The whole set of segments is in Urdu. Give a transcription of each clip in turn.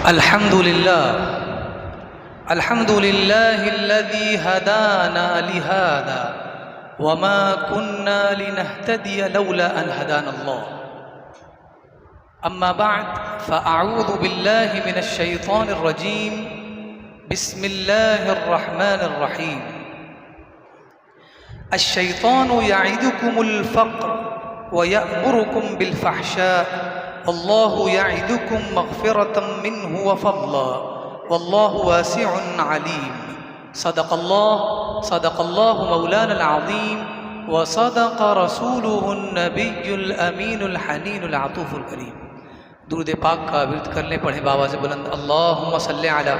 الحمد لله الحمد لله الذي هدانا لهذا وما كنا لنهتدي لولا أن هدانا الله. أما بعد فأعوذ بالله من الشيطان الرجيم. بسم الله الرحمن الرحيم. الشيطان يعدكم الفقر ويأمركم بالفحشاء والله يعدكم مغفرة منه وفضلا والله واسع عليم. صدق الله مولانا العظيم وصدق رسوله النبي الأمين الحنين العطوف الكريم. درود پاک کا ورد کر لیں، پڑھیں بابا سے بلند. اللہم صلی علی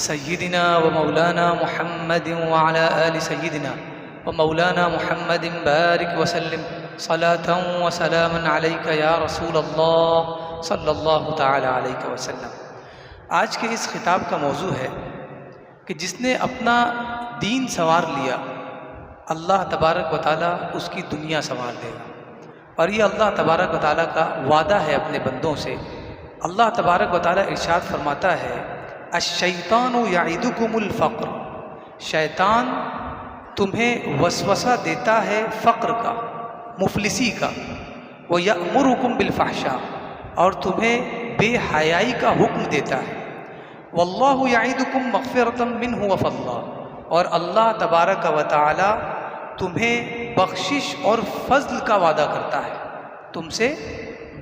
سیدنا و مولانا محمد وعلی آل سیدنا و مولانا محمد بارک وسلم صلاة و سلاما علیک یا رسول اللہ صلی اللہ تعالی علیہ وسلم. آج کے اس خطاب کا موضوع ہے کہ جس نے اپنا دین سنوار لیا اللہ تبارک و تعالیٰ اس کی دنیا سنوار دے گا. اور یہ اللہ تبارک و تعالیٰ کا وعدہ ہے اپنے بندوں سے. اللہ تبارک و تعالیٰ ارشاد فرماتا ہے الشیطان یعدکم الفقر. شیطان تمہیں وسوسہ دیتا ہے فقر کا، مفلسی کا. وَيَأْمُرُكُمْ بِالْفَحْشَاءِ، اور تمہیں بے حیائی کا حکم دیتا ہے. وَاللَّهُ يَعِدُكُمْ مَغْفِرَةً مِّنْهُ وَفَضْلًا، اور اللہ تبارک و تعالی تمہیں بخشش اور فضل کا وعدہ کرتا ہے، تم سے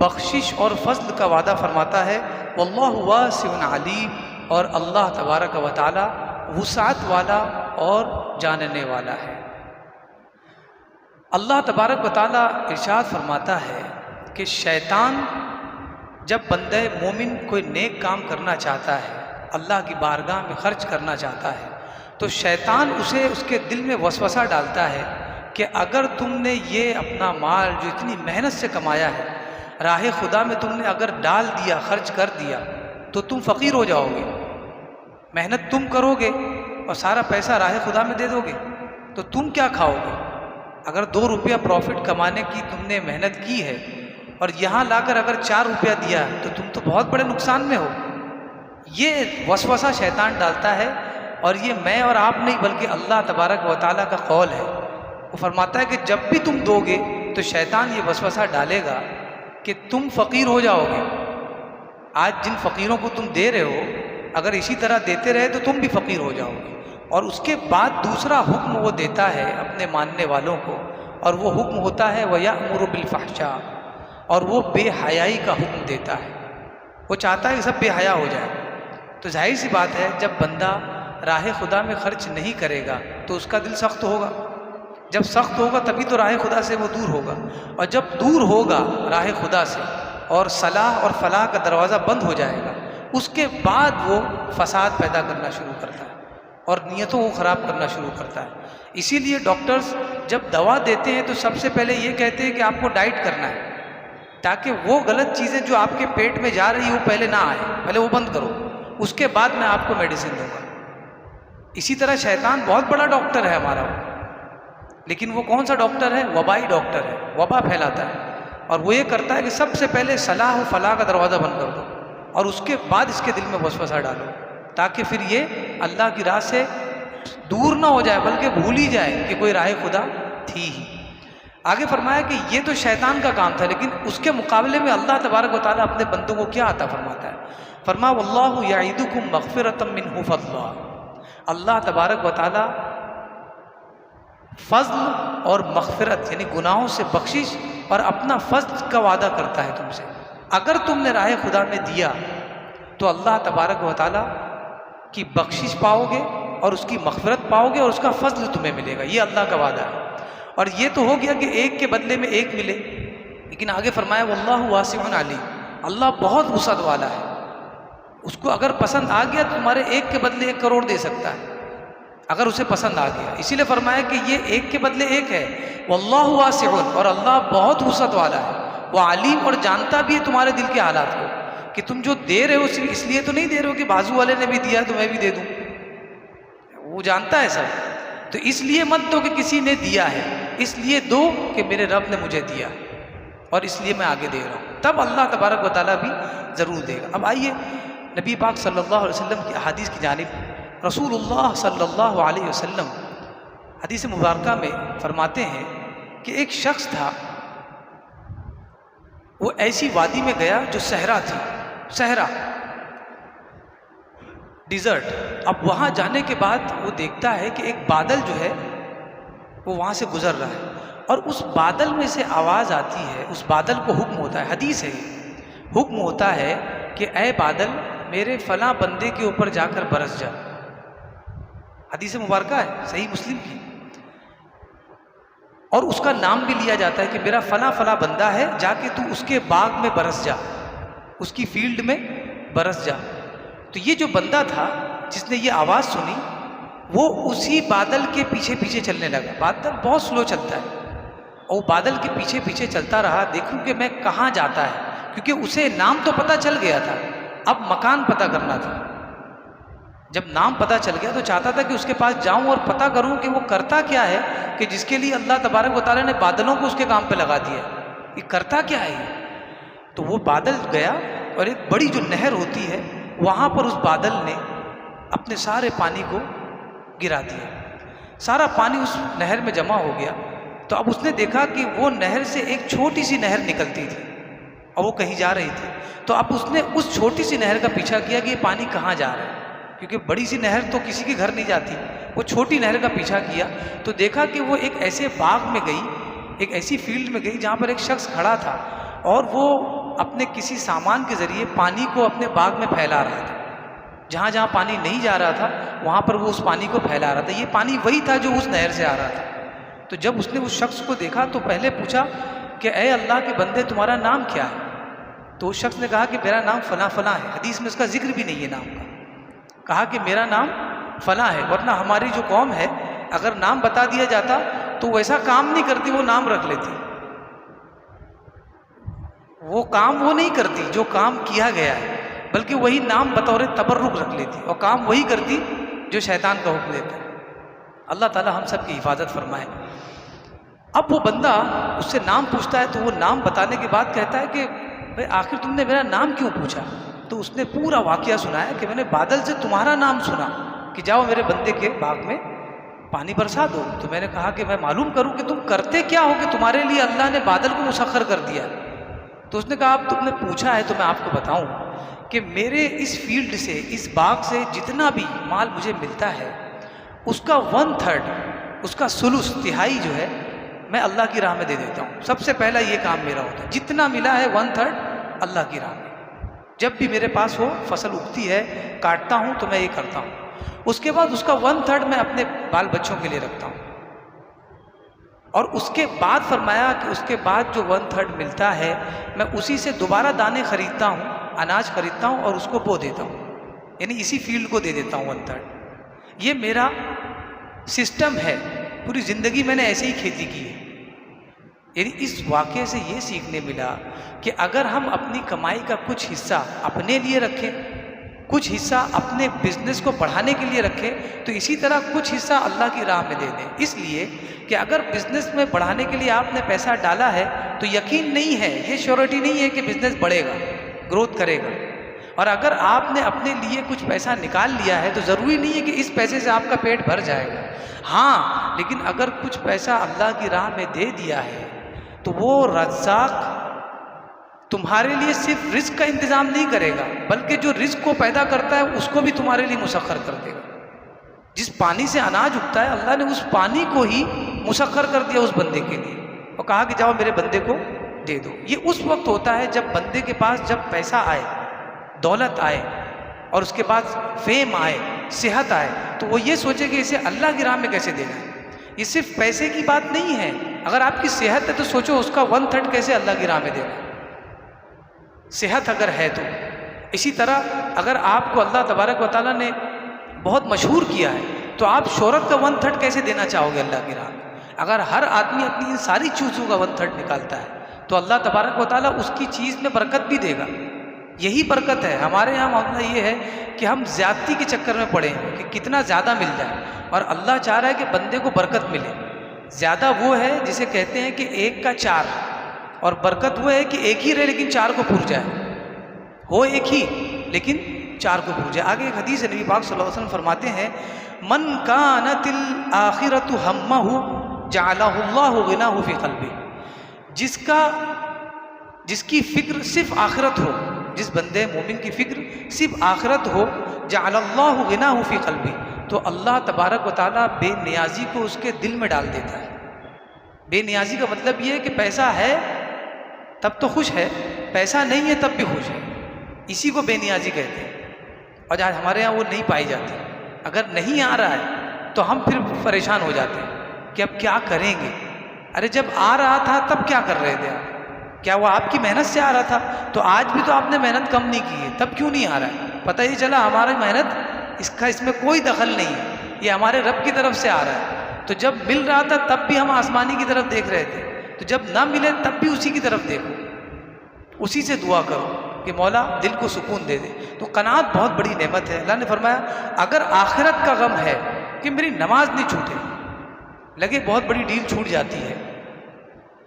بخشش اور فضل کا وعدہ فرماتا ہے. وَاللَّهُ وَاسِعٌ عَلِيمٌ، اور اللہ تبارک و تعالی وسعت والا اور جاننے والا ہے. اللہ تبارک و تعالیٰ ارشاد فرماتا ہے کہ شیطان جب بندہ مومن کوئی نیک کام کرنا چاہتا ہے، اللہ کی بارگاہ میں خرچ کرنا چاہتا ہے، تو شیطان اسے اس کے دل میں وسوسہ ڈالتا ہے کہ اگر تم نے یہ اپنا مال جو اتنی محنت سے کمایا ہے راہ خدا میں تم نے اگر ڈال دیا، خرچ کر دیا، تو تم فقیر ہو جاؤ گے. محنت تم کرو گے اور سارا پیسہ راہ خدا میں دے دو گے تو تم کیا کھاؤ گے؟ اگر 2 روپیہ پروفٹ کمانے کی تم نے محنت کی ہے اور یہاں لا کر اگر 4 روپیہ دیا تو تم تو بہت بڑے نقصان میں ہو. یہ وسوسہ شیطان ڈالتا ہے، اور یہ میں اور آپ نہیں بلکہ اللہ تبارک و تعالیٰ کا قول ہے. وہ فرماتا ہے کہ جب بھی تم دو گے تو شیطان یہ وسوسہ ڈالے گا کہ تم فقیر ہو جاؤ گے. آج جن فقیروں کو تم دے رہے ہو اگر اسی طرح دیتے رہے تو تم بھی فقیر ہو جاؤ گے. اور اس کے بعد دوسرا حکم وہ دیتا ہے اپنے ماننے والوں کو، اور وہ حکم ہوتا ہے وَيَأْمُرُ بِالْفَحْشَاءِ، اور وہ بے حیائی کا حکم دیتا ہے. وہ چاہتا ہے کہ سب بے حیا ہو جائے. تو ظاہر سی بات ہے جب بندہ راہ خدا میں خرچ نہیں کرے گا تو اس کا دل سخت ہوگا. جب سخت ہوگا تبھی تو راہ خدا سے وہ دور ہوگا، اور جب دور ہوگا راہ خدا سے اور صلاح اور فلاح کا دروازہ بند ہو جائے گا، اس کے بعد وہ فساد پیدا کرنا شروع کرتا ہے اور نیتوں کو خراب کرنا شروع کرتا ہے. اسی لیے ڈاکٹرز جب دوا دیتے ہیں تو سب سے پہلے یہ کہتے ہیں کہ آپ کو ڈائٹ کرنا ہے، تاکہ وہ غلط چیزیں جو آپ کے پیٹ میں جا رہی وہ پہلے نہ آئے، پہلے وہ بند کرو، اس کے بعد میں آپ کو میڈیسن دوں گا. اسی طرح شیطان بہت بڑا ڈاکٹر ہے ہمارا، لیکن وہ کون سا ڈاکٹر ہے؟ وبائی ڈاکٹر ہے، وبا پھیلاتا ہے. اور وہ یہ کرتا ہے کہ سب سے پہلے صلاح و فلاح کا دروازہ بند کر دو اور اس کے بعد اس کے دل میں وسوسہ ڈالو، تاکہ پھر یہ اللہ کی راہ سے دور نہ ہو جائے بلکہ بھول ہی جائے کہ کوئی راہ خدا تھی ہی. آگے فرمایا کہ یہ تو شیطان کا کام تھا، لیکن اس کے مقابلے میں اللہ تبارک و تعالیٰ اپنے بندوں کو کیا عطا فرماتا ہے؟ فرمایا وَاللَّهُ يَعِدُكُمْ مَغْفِرَةً مِّنْهُ فَضْلًا. اللہ تبارک و تعالیٰ فضل اور مغفرت یعنی گناہوں سے بخشش اور اپنا فضل کا وعدہ کرتا ہے تم سے. اگر تم نے راہ خدا میں دیا تو اللہ تبارک و تعالیٰ کی بخشش پاؤ گے اور اس کی مغفرت پاؤ گے اور اس کا فضل تمہیں ملے گا. یہ اللہ کا وعدہ ہے. اور یہ تو ہو گیا کہ ایک کے بدلے میں ایک ملے، لیکن آگے فرمایا وَاللَّهُ وَاسِعٌ عَلِيمٌ. اللہ بہت وسعت والا ہے، اس کو اگر پسند آ گیا تو تمہارے ایک کے بدلے 1 کروڑ دے سکتا ہے اگر اسے پسند آ گیا. اسی لیے فرمایا کہ یہ ایک کے بدلے ایک ہے. وَاللَّهُ وَاسِعٌ، اور اللہ بہت وسعت والا ہے. وہ عالم، اور جانتا بھی ہے تمہارے دل کے حالات کو کہ تم جو دے رہے ہو صرف اس لیے تو نہیں دے رہے ہو کہ بازو والے نے بھی دیا تو میں بھی دے دوں. وہ جانتا ہے سب. تو اس لیے مت دو کہ کسی نے دیا ہے، اس لیے دو کہ میرے رب نے مجھے دیا اور اس لیے میں آگے دے رہا ہوں، تب اللہ تبارک و تعالیٰ بھی ضرور دے گا. اب آئیے نبی پاک صلی اللہ علیہ وسلم کی احادیث کی جانب رسول اللہ صلی اللہ علیہ وسلم حدیث مبارکہ میں فرماتے ہیں کہ ایک شخص تھا، وہ ایسی وادی میں گیا جو صحرا تھی، صحرا، ڈیزرٹ۔ اب وہاں جانے کے بعد وہ دیکھتا ہے کہ ایک بادل جو ہے وہ وہاں سے گزر رہا ہے، اور اس بادل میں سے آواز آتی ہے، اس بادل کو حکم ہوتا ہے، حدیث ہے یہ، حکم ہوتا ہے کہ اے بادل میرے فلاں بندے کے اوپر جا کر برس جا۔ حدیث مبارکہ ہے صحیح مسلم کی، اور اس کا نام بھی لیا جاتا ہے کہ میرا فلاں فلاں بندہ ہے، جا کے تو اس کے باغ میں برس جا، اس کی فیلڈ میں برس جا۔ تو یہ جو بندہ تھا جس نے یہ آواز سنی، وہ اسی بادل کے پیچھے پیچھے چلنے لگا۔ بادل بہت سلو چلتا ہے، اور بادل کے پیچھے پیچھے چلتا رہا، دیکھوں کہ میں کہاں جاتا ہے، کیونکہ اسے نام تو پتہ چل گیا تھا، اب مکان پتہ کرنا تھا۔ جب نام پتہ چل گیا تو چاہتا تھا کہ اس کے پاس جاؤں اور پتہ کروں کہ وہ کرتا کیا ہے، کہ جس کے لیے اللہ تبارک و تعالیٰ نے بادلوں کو اس کے کام پہ لگا دیا، یہ کرتا کیا ہے یہ۔ تو وہ بادل گیا، اور ایک بڑی جو نہر ہوتی ہے وہاں پر اس بادل نے اپنے سارے پانی کو گرا دیا، سارا پانی اس نہر میں جمع ہو گیا۔ تو اب اس نے دیکھا کہ وہ نہر سے ایک چھوٹی سی نہر نکلتی تھی، اور وہ کہیں جا رہی تھی۔ تو اب اس نے اس چھوٹی سی نہر کا پیچھا کیا کہ یہ پانی کہاں جا رہا ہے، کیونکہ بڑی سی نہر تو کسی کے گھر نہیں جاتی، وہ چھوٹی نہر کا پیچھا کیا تو دیکھا کہ وہ ایک ایسے باغ میں گئی، ایک ایسی فیلڈ میں گئی جہاں پر ایک شخص کھڑا تھا، اور وہ اپنے کسی سامان کے ذریعے پانی کو اپنے باغ میں پھیلا رہا تھا۔ جہاں جہاں پانی نہیں جا رہا تھا وہاں پر وہ اس پانی کو پھیلا رہا تھا۔ یہ پانی وہی تھا جو اس نہر سے آ رہا تھا۔ تو جب اس نے اس شخص کو دیکھا تو پہلے پوچھا کہ اے اللہ کے بندے تمہارا نام کیا ہے؟ تو اس شخص نے کہا کہ میرا نام فلاں فلاں ہے۔ حدیث میں اس کا ذکر بھی نہیں ہے نام کا، کہا کہ میرا نام فلاں ہے، ورنہ ہماری جو قوم ہے اگر نام بتا دیا جاتا تو ویسا کام نہیں کرتی، وہ نام رکھ لیتی، وہ کام وہ نہیں کرتی جو کام کیا گیا ہے، بلکہ وہی نام بطور تبرک رکھ لیتی، اور کام وہی کرتی جو شیطان کا حکم دیتا ہے۔ اللہ تعالی ہم سب کی حفاظت فرمائے۔ اب وہ بندہ اس سے نام پوچھتا ہے تو وہ نام بتانے کے بعد کہتا ہے کہ بھئی آخر تم نے میرا نام کیوں پوچھا؟ تو اس نے پورا واقعہ سنایا کہ میں نے بادل سے تمہارا نام سنا کہ جاؤ میرے بندے کے باغ میں پانی برسا دو۔ تو میں نے کہا کہ میں معلوم کروں کہ تم کرتے کیا ہو کہ تمہارے لیے اللہ نے بادل کو مسخر کر دیا۔ تو اس نے کہا اب تم نے پوچھا ہے تو میں آپ کو بتاؤں کہ میرے اس فیلڈ سے، اس باغ سے جتنا بھی مال مجھے ملتا ہے اس کا 1/3، اس کا ثلث، تہائی جو ہے میں اللہ کی راہ میں دے دیتا ہوں۔ سب سے پہلا یہ کام میرا ہوتا ہے، جتنا ملا ہے 1/3 اللہ کی راہ میں۔ جب بھی میرے پاس وہ فصل اگتی ہے کاٹتا ہوں تو میں یہ کرتا ہوں۔ اس کے بعد اس کا 1/3 میں اپنے بال بچوں کے لیے رکھتا ہوں، اور اس کے بعد فرمایا کہ اس کے بعد جو 1/3 ملتا ہے میں اسی سے دوبارہ دانے خریدتا ہوں، اناج خریدتا ہوں اور اس کو بو دیتا ہوں، یعنی اسی فیلڈ کو دے دیتا ہوں 1/3۔ یہ میرا سسٹم ہے، پوری زندگی میں نے ایسے ہی کھیتی کی ہے۔ یعنی اس واقعے سے یہ سیکھنے ملا کہ اگر ہم اپنی کمائی کا کچھ حصہ اپنے لیے رکھیں، کچھ حصہ اپنے بزنس کو بڑھانے کے لیے رکھیں، تو اسی طرح کچھ حصہ اللہ کی راہ میں دے دیں۔ اس لیے کہ اگر بزنس میں بڑھانے کے لیے آپ نے پیسہ ڈالا ہے تو یقین نہیں ہے، یہ شیورٹی نہیں ہے کہ بزنس بڑھے گا، گروتھ کرے گا۔ اور اگر آپ نے اپنے لیے کچھ پیسہ نکال لیا ہے تو ضروری نہیں ہے کہ اس پیسے سے آپ کا پیٹ بھر جائے گا۔ ہاں، لیکن اگر کچھ پیسہ اللہ کی راہ میں دے دیا ہے تو وہ رزاق تمہارے لیے صرف رزق کا انتظام نہیں کرے گا، بلکہ جو رزق کو پیدا کرتا ہے اس کو بھی تمہارے لیے مسخر کر دے گا۔ جس پانی سے اناج اگتا ہے اللہ نے اس پانی کو ہی مسخر کر دیا اس بندے کے لیے، اور کہا کہ جاؤ میرے بندے کو دے دو۔ یہ اس وقت ہوتا ہے جب بندے کے پاس جب پیسہ آئے، دولت آئے، اور اس کے بعد فیم آئے، صحت آئے، تو وہ یہ سوچے کہ اسے اللہ کی راہ میں کیسے دینا ہے۔ یہ صرف پیسے کی بات نہیں ہے، اگر آپ کی صحت ہے تو سوچو اس کا 1/3 کیسے اللہ کی راہ میں دینا ہے، صحت اگر ہے تو۔ اسی طرح اگر آپ کو اللہ تبارک و تعالیٰ نے بہت مشہور کیا ہے تو آپ شہرت کا 1/3 کیسے دینا چاہو گے اللہ کی راہ میں؟ اگر ہر آدمی اپنی ان ساری چیزوں کا 1/3 نکالتا ہے تو اللہ تبارک و تعالیٰ اس کی چیز میں برکت بھی دے گا۔ یہی برکت ہے۔ ہمارے یہاں معاملہ یہ ہے کہ ہم زیادتی کے چکر میں پڑے ہیں کہ کتنا زیادہ مل جائے، اور اللہ چاہ رہا ہے کہ بندے کو برکت ملے۔ زیادہ وہ ہے جسے کہتے ہیں کہ 1 کا 4، اور برکت وہ ہے کہ ایک ہی رہے لیکن 4 کو پور جائے، ہو ایک ہی لیکن 4 کو بھول جائے۔ آگے ایک حدیث ہے، نبی پاک صلی اللہ علیہ وسلم فرماتے ہیں من کانت الآخرۃ ہمہ جعلہ اللہ غناہ فی قلبہ، جس کی فکر صرف آخرت ہو، جس بندے مومن کی فکر صرف آخرت ہو، جعل اللہ غناہ فی قلبہ، تو اللہ تبارک و تعالیٰ بے نیازی کو اس کے دل میں ڈال دیتا ہے۔ بے نیازی کا مطلب یہ ہے کہ پیسہ ہے تب تو خوش ہے، پیسہ نہیں ہے تب بھی خوش ہے، اسی کو بے نیازی کہتے ہیں۔ اور آج ہمارے یہاں وہ نہیں پائی جاتی۔ اگر نہیں آ رہا ہے تو ہم پھر پریشان ہو جاتے ہیں کہ اب کیا کریں گے۔ ارے جب آ رہا تھا تب کیا کر رہے تھے آپ؟ کیا وہ آپ کی محنت سے آ رہا تھا؟ تو آج بھی تو آپ نے محنت کم نہیں کی ہے، تب کیوں نہیں آ رہا ہے؟ پتہ ہی چلا ہماری محنت اس میں کوئی دخل نہیں ہے، یہ ہمارے رب کی طرف سے آ رہا ہے۔ تو جب مل رہا تھا تب بھی ہم آسمانی کی طرف دیکھ رہے تھے، تو جب نہ ملے تب بھی اسی کی طرف دیکھو، اسی سے دعا کرو کہ مولا دل کو سکون دے دے۔ تو قناعت بہت بڑی نعمت ہے۔ اللہ نے فرمایا اگر آخرت کا غم ہے کہ میری نماز نہیں چھوٹے، لگے بہت بڑی ڈیل چھوٹ جاتی ہے،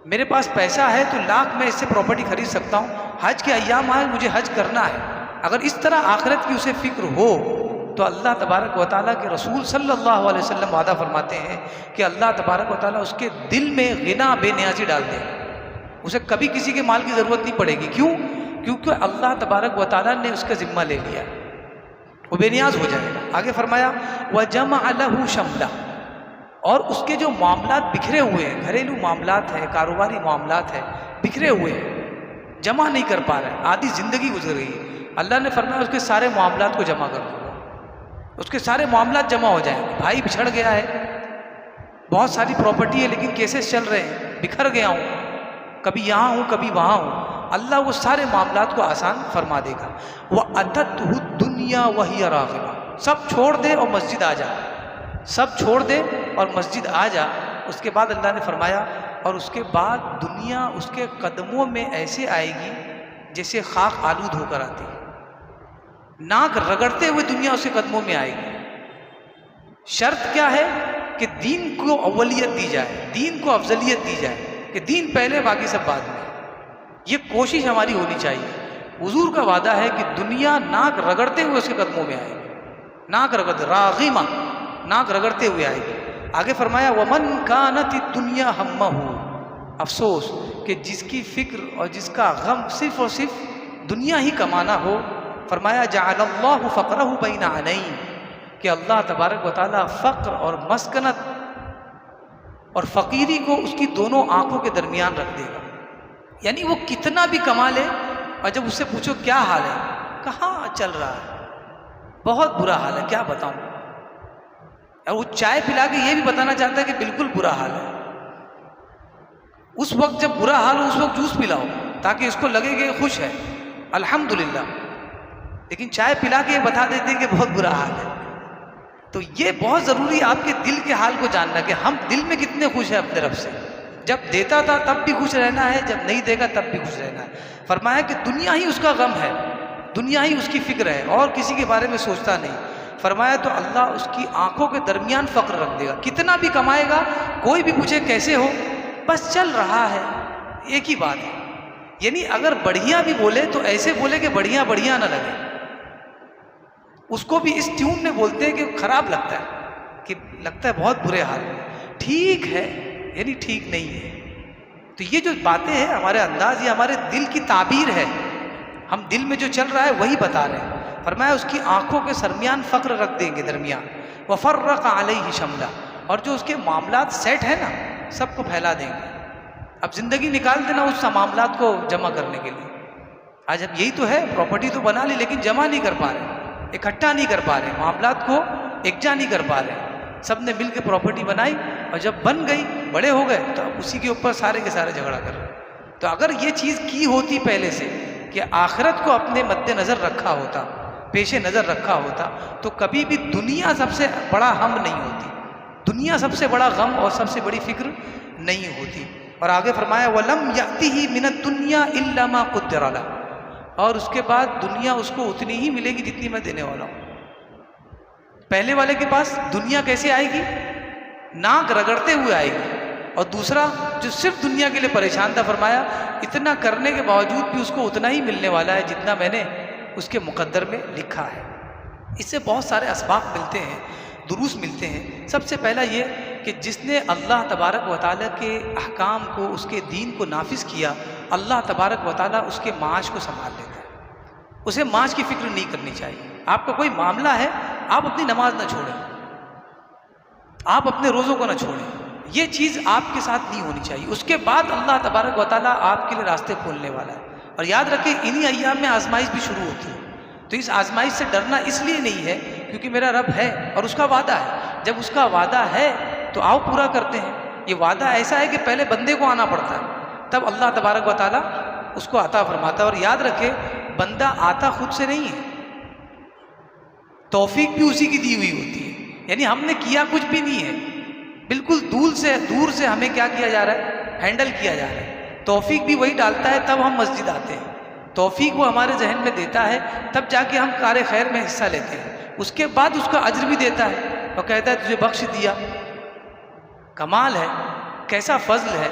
میرے پاس پیسہ ہے تو لاکھ میں اس سے پراپرٹی خرید سکتا ہوں، حج کے ایام آئے مجھے حج کرنا ہے، اگر اس طرح آخرت کی اسے فکر ہو تو اللہ تبارک و تعالیٰ کے رسول صلی اللہ علیہ وسلم وعدہ فرماتے ہیں کہ اللہ تبارک و تعالیٰ اس کے دل میں غنا بے نیازی ڈال دے گا، اسے کبھی کسی کے مال کی ضرورت نہیں پڑے گی۔ کیوں؟ کیونکہ اللہ تبارک و تعالیٰ نے اس کا ذمہ لے لیا، وہ بے نیاز ہو جائے گا۔ آگے فرمایا وَجَمَعَ لَهُ شَمْلًا، اور اس کے جو معاملات بکھرے ہوئے ہیں، گھریلو معاملات ہیں، کاروباری معاملات ہیں، بکھرے ہوئے ہیں، جمع نہیں کر پا رہے، آدھی زندگی گزر رہی ہے، اللہ نے فرمایا اس کے سارے معاملات کو جمع کر دو، اس کے سارے معاملات جمع ہو جائیں گے۔ بھائی بچھڑ گیا ہے، بہت ساری پراپرٹی ہے لیکن کیسز چل رہے ہیں، بکھر گیا ہوں، کبھی یہاں ہوں کبھی وہاں ہوں، اللہ وہ سارے معاملات کو آسان فرما دے گا۔ وَأَتَتْهُ الدُّنْيَا وَهِيَ رَاغِبَةٌ، سب چھوڑ دے اور مسجد آ جا، سب چھوڑ دے اور مسجد آ جا۔ اس کے بعد اللہ نے فرمایا اور اس کے بعد دنیا اس کے قدموں میں ایسے آئے گی جیسے خاک آلود ہو کر آتی ہے، ناک رگڑتے ہوئے دنیا اس کے قدموں میں آئے گی۔ شرط کیا ہے کہ دین کو اولیت دی جائے، دین کو افضلیت دی جائے، کہ دین پہلے باقی سب بعد میں۔ یہ کوشش ہماری ہونی چاہیے۔ حضور کا وعدہ ہے کہ دنیا ناک رگڑتے ہوئے اس کے قدموں میں آئے گی، ناک رگڑتے، راغمہ، ناک رگڑتے ہوئے آئے گی۔ آگے فرمایا وَمَنْ كَانَتِ الدُّنْيَا هَمَّهُ، افسوس کہ جس کی فکر اور جس کا غم صرف اور صرف دنیا ہی کمانا ہو، فرمایا جَعَلَ اللَّهُ فَقْرَهُ بَيْنَ عَيْنَيْنِ، کہ اللہ تبارک و تعالیٰ فقر اور مسکنت اور فقیری کو اس کی دونوں آنکھوں کے درمیان رکھ دے گا۔ یعنی وہ کتنا بھی کما لے اور جب اس سے پوچھو کیا حال ہے، کہاں چل رہا ہے، بہت برا حال ہے، کیا بتاؤں، اور وہ چائے پلا کے یہ بھی بتانا چاہتا ہے کہ بالکل برا حال ہے۔ اس وقت جب برا حال ہو اس وقت جوس پلاؤ تاکہ اس کو لگے کہ یہ خوش ہے، الحمدللہ، لیکن چائے پلا کے یہ بتا دیتے ہیں کہ بہت برا حال ہے۔ تو یہ بہت ضروری ہے آپ کے دل کے حال کو جاننا کہ ہم دل میں کتنے خوش ہیں اپنے رب سے۔ جب دیتا تھا تب بھی خوش رہنا ہے، جب نہیں دے گا تب بھی خوش رہنا ہے۔ فرمایا کہ دنیا ہی اس کا غم ہے، دنیا ہی اس کی فکر ہے اور کسی کے بارے میں سوچتا نہیں۔ فرمایا تو اللہ اس کی آنکھوں کے درمیان فقر رکھ دے گا، کتنا بھی کمائے گا، کوئی بھی پوچھے کیسے ہو، بس چل رہا ہے، ایک ہی بات ہے۔ یعنی اگر بڑھیا بھی بولے تو ایسے بولے کہ بڑھیا بڑھیا نہ لگے، اس کو بھی اس ٹیون میں بولتے ہیں کہ خراب لگتا ہے، کہ لگتا ہے بہت برے حال میں، ٹھیک ہے یعنی ٹھیک نہیں ہے۔ تو یہ جو باتیں ہیں ہمارے انداز، یہ ہمارے دل کی تعبیر ہے، ہم دل میں جو چل رہا ہے وہی بتا رہے ہیں۔ فرمایا اس کی آنکھوں کے درمیان فقر رکھ دیں گے، درمیان، وَفَرَّقَ عَلَيْهِ شَمْلًا، اور جو اس کے معاملات سیٹ ہیں نا سب کو پھیلا دیں گے۔ اب زندگی نکال دینا اس معاملات کو جمع کرنے کے لیے۔ آج اب یہی تو ہے، پراپرٹی تو بنا لی لیکن جمع نہیں کر پا رہے، اکٹھا نہیں کر پا رہے، معاملات کو یکجا نہیں کر پا رہے۔ سب نے مل کے پراپرٹی بنائی اور جب بن گئی، بڑے ہو گئے، تو اب اسی کے اوپر سارے کے سارے جھگڑا کر رہے۔ تو اگر یہ چیز کی ہوتی پہلے سے کہ آخرت کو اپنے مد نظر رکھا ہوتا، پیش نظر رکھا ہوتا، تو کبھی بھی دنیا سب سے بڑا ہم نہیں ہوتی، دنیا سب سے بڑا غم اور سب سے بڑی فکر نہیں ہوتی۔ اور آگے فرمایا وَلَمْ يَأْتِهِ مِنَ الدُّنْيَا إِلَّا مَا قُدِّرَ لَهُ، اور اس کے بعد دنیا اس کو اتنی ہی ملے گی جتنی میں دینے والا ہوں۔ پہلے والے کے پاس دنیا کیسے آئے گی؟ ناک رگڑتے ہوئے آئے گی، اور دوسرا جو صرف دنیا کے لیے پریشان تھا، فرمایا اتنا کرنے کے باوجود بھی اس کو اتنا ہی ملنے والا ہے جتنا میں نے اس کے مقدر میں لکھا ہے۔ اس سے بہت سارے اسباق ملتے ہیں، دروس ملتے ہیں۔ سب سے پہلا یہ کہ جس نے اللہ تبارک و تعالیٰ کے احکام کو، اس کے دین کو نافذ کیا، اللہ تبارک و تعالیٰ اس کے معاش کو سنبھال لیتا ہے۔ اسے معاش کی فکر نہیں کرنی چاہیے۔ آپ کا کوئی معاملہ ہے، آپ اپنی نماز نہ چھوڑیں، آپ اپنے روزوں کو نہ چھوڑیں، یہ چیز آپ کے ساتھ نہیں ہونی چاہیے۔ اس کے بعد اللہ تبارک و تعالیٰ آپ کے لیے راستے کھولنے والا ہے۔ اور یاد رکھیں انہی ایام میں آزمائش بھی شروع ہوتی ہے، تو اس آزمائش سے ڈرنا اس لیے نہیں ہے کیونکہ میرا رب ہے اور اس کا وعدہ ہے۔ جب اس کا وعدہ ہے تو آؤ پورا کرتے ہیں۔ یہ وعدہ ایسا ہے کہ پہلے بندے کو آنا پڑتا ہے، تب اللہ تبارک و تعالیٰ اس کو عطا فرماتا ہے۔ اور یاد رکھے بندہ آتا خود سے نہیں ہے، توفیق بھی اسی کی دی ہوئی ہوتی ہے۔ یعنی ہم نے کیا کچھ بھی نہیں ہے، بالکل دور سے ہمیں کیا کیا جا رہا ہے، ہینڈل کیا جا رہا ہے۔ توفیق بھی وہی ڈالتا ہے، تب ہم مسجد آتے ہیں۔ توفیق وہ ہمارے ذہن میں دیتا ہے، تب جا کے ہم کار خیر میں حصہ لیتے ہیں۔ اس کے بعد اس کا اجر بھی دیتا ہے اور کہتا ہے تجھے بخش دیا۔ کمال ہے، کیسا فضل ہے،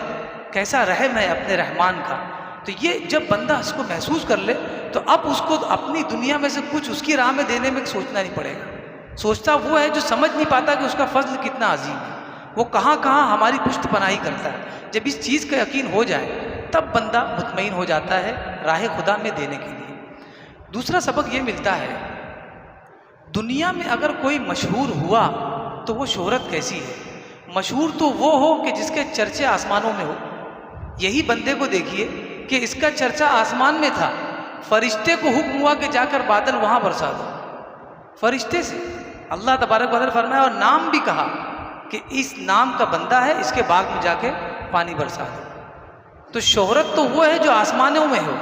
کیسا رحم ہے اپنے رحمان کا۔ تو یہ جب بندہ اس کو محسوس کر لے تو اب اس کو اپنی دنیا میں سے کچھ اس کی راہ میں دینے میں سوچنا نہیں پڑے گا۔ سوچتا وہ ہے جو سمجھ نہیں پاتا کہ اس کا فضل کتنا عظیم ہے، وہ کہاں کہاں ہماری پشت پناہی کرتا ہے۔ جب اس چیز کا یقین ہو جائے تب بندہ مطمئن ہو جاتا ہے راہ خدا میں دینے کے لیے۔ دوسرا سبق یہ ملتا ہے، دنیا میں اگر کوئی مشہور ہوا تو وہ شہرت کیسی ہے۔ مشہور تو وہ ہو کہ جس کے چرچے آسمانوں میں ہو۔ یہی بندے کو دیکھیے کہ اس کا چرچا آسمان میں تھا، فرشتے کو حکم ہوا کہ جا کر بادل وہاں برسا دو۔ فرشتے سے اللہ تبارک و تعالیٰ فرمایا، اور نام بھی کہا کہ اس نام کا بندہ ہے، اس کے باغ میں جا کے پانی برسا دو۔ تو شہرت تو وہ ہے جو آسمانوں میں ہو۔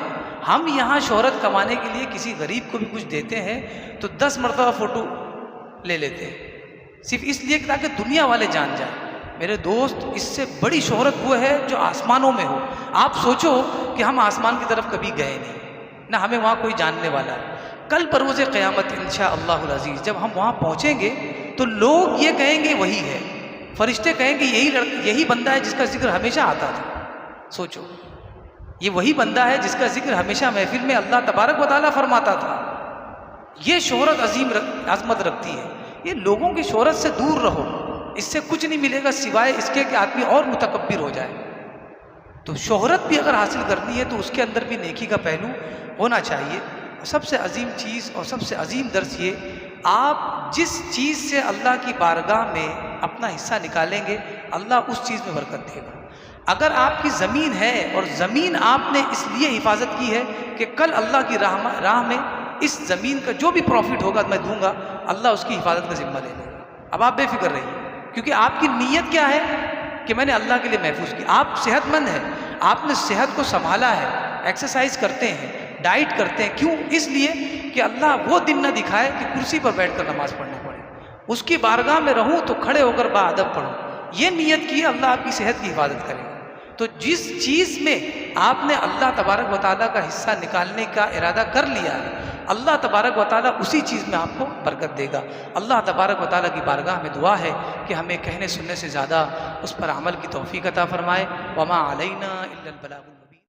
ہم یہاں شہرت کمانے کے لیے کسی غریب کو بھی کچھ دیتے ہیں تو 10 مرتبہ فوٹو لے لیتے ہیں، صرف اس لیے کہ تاکہ دنیا والے جان جائیں۔ میرے دوست، اس سے بڑی شہرت وہ ہے جو آسمانوں میں ہو۔ آپ سوچو کہ ہم آسمان کی طرف کبھی گئے نہیں، نہ ہمیں وہاں کوئی جاننے والا ہے۔ کل بروز قیامت انشاءاللہ العزیز جب ہم وہاں پہنچیں گے تو لوگ یہ کہیں گے وہی ہے، فرشتے کہیں گے یہی بندہ ہے جس کا ذکر ہمیشہ آتا تھا۔ سوچو، یہ وہی بندہ ہے جس کا ذکر ہمیشہ محفل میں اللہ تبارک و تعالیٰ فرماتا تھا۔ یہ شہرت عظمت رکھتی ہے۔ یہ لوگوں کی شہرت سے دور رہو، اس سے کچھ نہیں ملے گا سوائے اس کے کہ آدمی اور متکبر ہو جائے۔ تو شہرت بھی اگر حاصل کرنی ہے تو اس کے اندر بھی نیکی کا پہلو ہونا چاہیے۔ سب سے عظیم چیز اور سب سے عظیم درس یہ، آپ جس چیز سے اللہ کی بارگاہ میں اپنا حصہ نکالیں گے اللہ اس چیز میں برکت دے گا۔ اگر آپ کی زمین ہے اور زمین آپ نے اس لیے حفاظت کی ہے کہ کل اللہ کی راہ میں اس زمین کا جو بھی پروفٹ ہوگا میں دوں گا، اللہ اس کی حفاظت کا ذمہ لے لے گا۔ اب آپ بے فکر رہیے، کیونکہ آپ کی نیت کیا ہے کہ میں نے اللہ کے لیے محفوظ کی۔ آپ صحت مند ہیں، آپ نے صحت کو سنبھالا ہے، ایکسرسائز کرتے ہیں، ڈائٹ کرتے ہیں، کیوں؟ اس لیے کہ اللہ وہ دن نہ دکھائے کہ کرسی پر بیٹھ کر نماز پڑھنی پڑے، اس کی بارگاہ میں رہوں تو کھڑے ہو کر باادب پڑھوں۔ یہ نیت کی اللہ آپ کی صحت کی حفاظت کرے گا۔ تو جس چیز میں آپ نے اللہ تبارک و تعالیٰ کا حصہ نکالنے کا ارادہ کر لیا ہے اللہ تبارک و تعالیٰ اسی چیز میں آپ کو برکت دے گا۔ اللہ تبارک و تعالیٰ کی بارگاہ میں دعا ہے کہ ہمیں کہنے سننے سے زیادہ اس پر عمل کی توفیق عطا فرمائے۔ وما علینا الا البلاغ۔